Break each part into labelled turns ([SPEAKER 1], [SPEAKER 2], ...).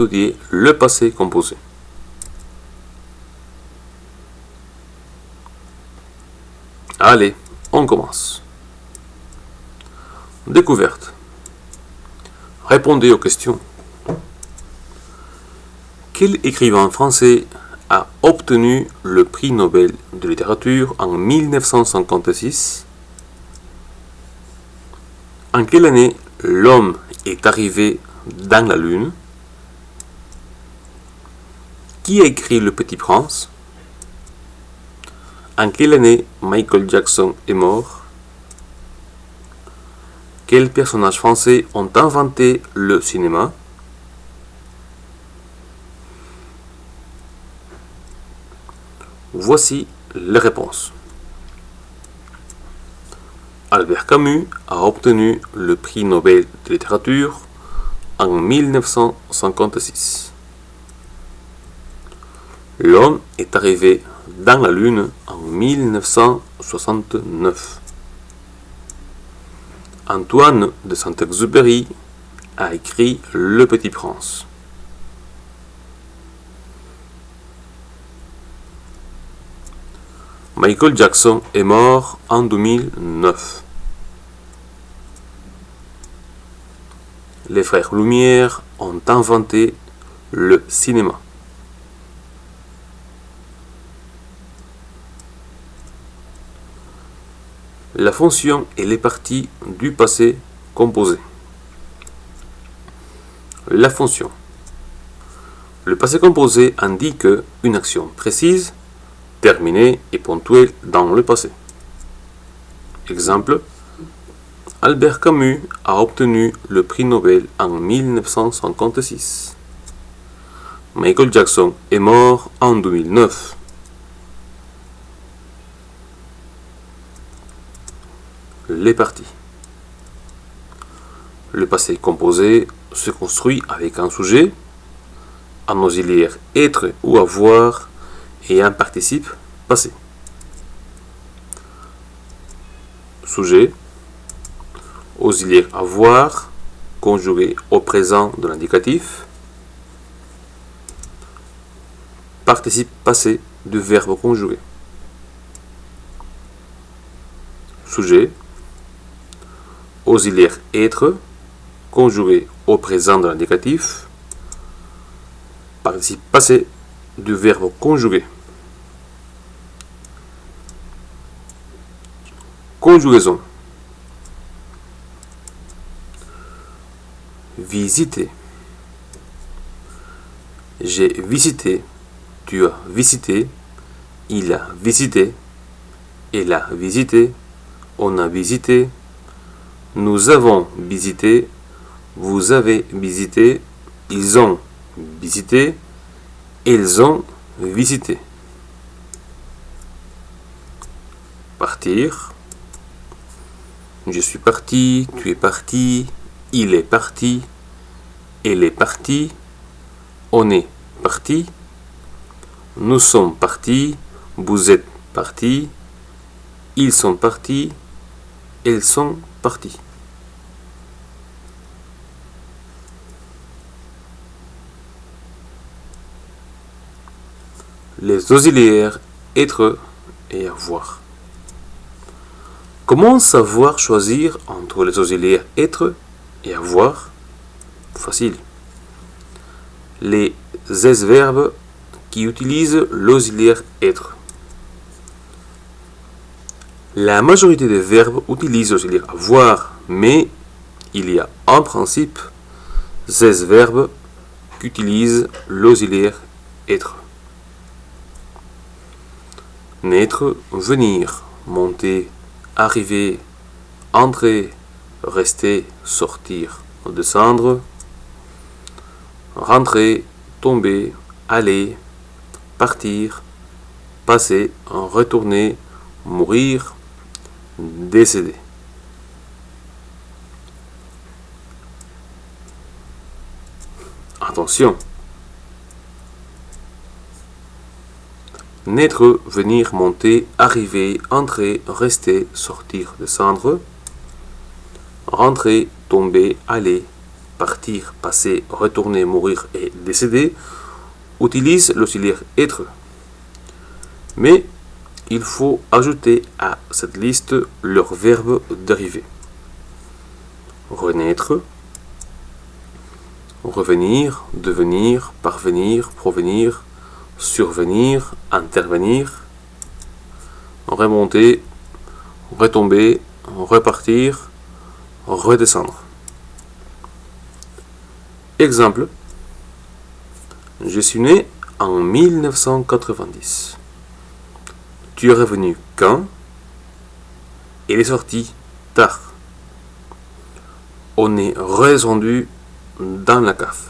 [SPEAKER 1] étudier le passé composé. Allez, on commence. Découverte. Répondez aux questions. Quel écrivain français a obtenu le prix Nobel de littérature en 1956? En quelle année l'homme est arrivé dans la Lune? Qui a écrit Le Petit Prince? En quelle année Michael Jackson est mort? Quels personnages français ont inventé le cinéma? Voici les réponses. Albert Camus a obtenu le prix Nobel de littérature en 1956. L'homme est arrivé dans la Lune en 1969. Antoine de Saint-Exupéry a écrit Le Petit Prince. Michael Jackson est mort en 2009. Les frères Lumière ont inventé le cinéma. La fonction et les parties du passé composé. La fonction. Le passé composé indique une action précise, terminée et ponctuelle dans le passé. Exemple, Albert Camus a obtenu le prix Nobel en 1956. Michael Jackson est mort en 2009. Les parties. Le passé composé se construit avec un sujet, un auxiliaire être ou avoir et un participe passé. Sujet, auxiliaire avoir, conjugué au présent de l'indicatif, participe passé du verbe conjugué. Sujet, auxiliaire être, conjugué au présent de l'indicatif, participe passé du verbe conjugué. Conjugaison. Visiter. J'ai visité, tu as visité, il a visité, elle a visité, on a visité, nous avons visité, vous avez visité, ils ont visité, ils ont visité. Partir. Je suis parti, tu es parti, il est parti, elle est partie, on est parti, nous sommes partis, vous êtes partis, ils sont partis, elles sont partis. Les auxiliaires être et avoir. Comment savoir choisir entre les auxiliaires être et avoir? Facile. Les s-verbes qui utilisent l'auxiliaire être. La majorité des verbes utilisent l'auxiliaire avoir, mais il y a en principe 16 verbes qui utilisent l'auxiliaire être. Naître, venir, monter, arriver, entrer, rester, sortir, descendre, rentrer, tomber, aller, partir, passer, retourner, mourir, décéder. Attention. Naître, venir, monter, arriver, entrer, rester, sortir, descendre, rentrer, tomber, aller, partir, passer, retourner, mourir et décéder utilisent l'auxiliaire être. Mais il faut ajouter à cette liste leurs verbes dérivés. Renaître, revenir, devenir, parvenir, provenir, survenir, intervenir, remonter, retomber, repartir, redescendre. Exemple, je suis né en 1990. Tu es revenu quand? Il est sorti tard. On est redescendu dans la cave.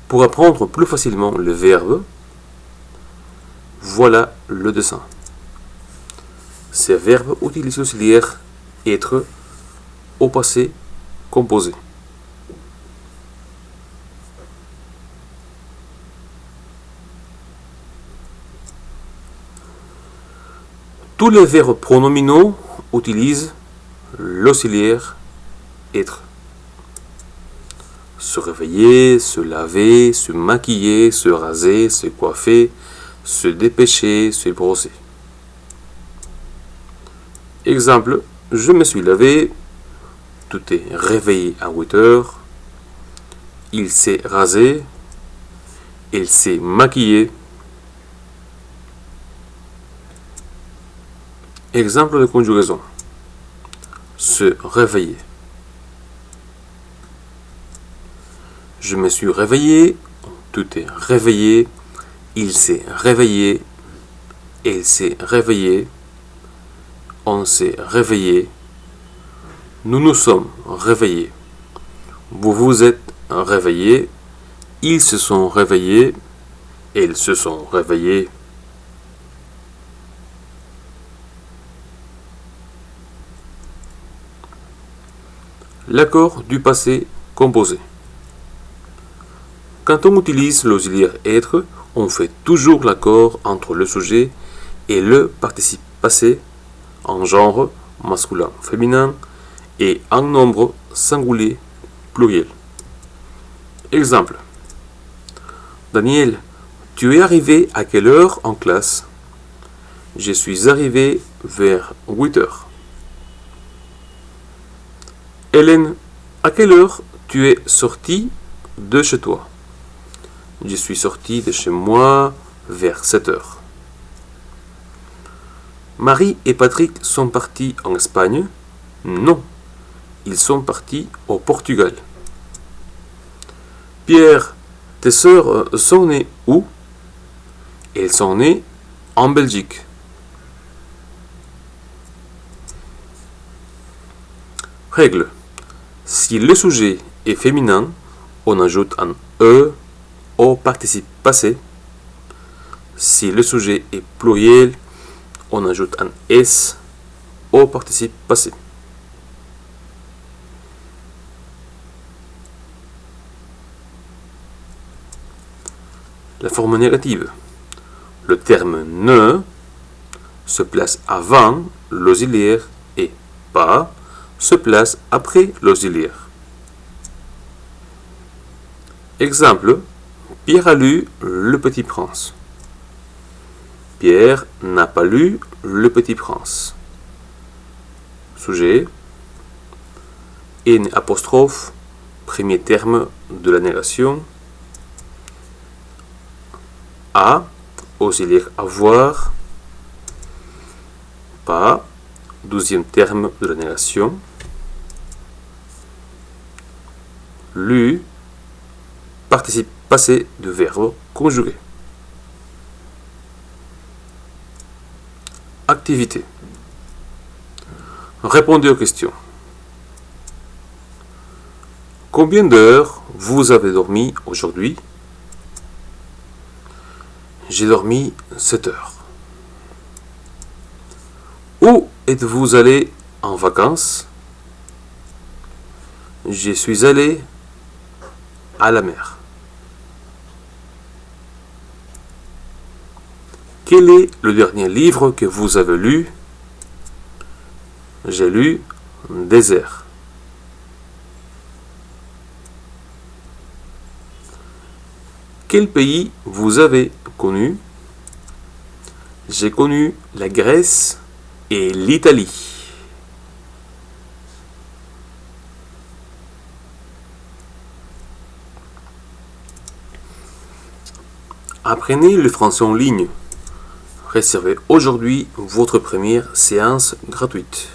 [SPEAKER 1] Pour apprendre plus facilement le verbe, voilà le dessin. Ces verbes utilisent l'auxiliaire être au passé composé. Tous les verbes pronominaux utilisent l'auxiliaire être. Se réveiller, se laver, se maquiller, se raser, se coiffer, se dépêcher, se brosser. Exemple, je me suis lavé, tu t'es réveillé à 8 heures, il s'est rasé, il s'est maquillé. Exemple de conjugaison. Se réveiller. Je me suis réveillé, tu t'es réveillé, il s'est réveillé, elle s'est réveillée, on s'est réveillé, nous nous sommes réveillés, vous vous êtes réveillés, ils se sont réveillés, elles se sont réveillées. L'accord du passé composé. Quand on utilise l'auxiliaire être, on fait toujours l'accord entre le sujet et le participe passé en genre masculin, féminin et en nombre singulier, pluriel. Exemple. Daniel, tu es arrivé à quelle heure en classe? Je suis arrivé vers 8 heures. Hélène, à quelle heure tu es sortie de chez toi? Je suis sorti de chez moi vers 7 heures. Marie et Patrick sont partis en Espagne? Non, ils sont partis au Portugal. Pierre, tes sœurs sont nées où? Elles sont nées en Belgique. Règle. Si le sujet est féminin, on ajoute un E au participe passé. Si le sujet est pluriel, on ajoute un S au participe passé. La forme négative. Le terme ne se place avant l'auxiliaire et pas se place après l'auxiliaire. Exemple. Pierre a lu Le Petit Prince. Pierre n'a pas lu Le Petit Prince. Sujet. N apostrophe, premier terme de la négation. A, auxiliaire avoir. Pas, douzième terme de la négation. Lu, participe passé de verbe conjugué. Activité. Répondez aux questions. Combien d'heures vous avez dormi aujourd'hui? J'ai dormi 7 heures. Où êtes-vous allé en vacances? Je suis allé à la mer. Quel est le dernier livre que vous avez lu? J'ai lu désert. Quel pays vous avez connu? J'ai connu la Grèce et l'Italie. Apprenez le français en ligne. Réservez aujourd'hui votre première séance gratuite.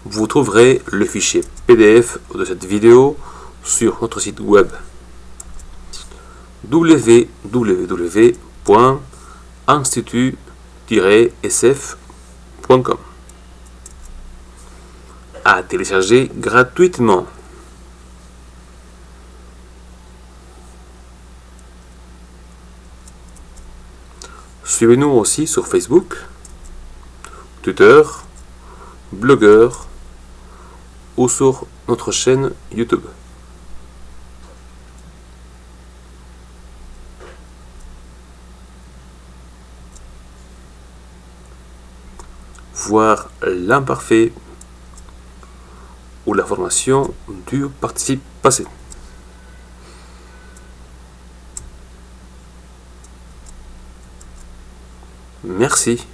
[SPEAKER 1] Vous trouverez le fichier PDF de cette vidéo sur notre site web www.institut-sf.com. À télécharger gratuitement. Suivez-nous aussi sur Facebook, Twitter, Blogueur ou sur notre chaîne YouTube. Voir l'imparfait ou la formation du participe passé. Merci.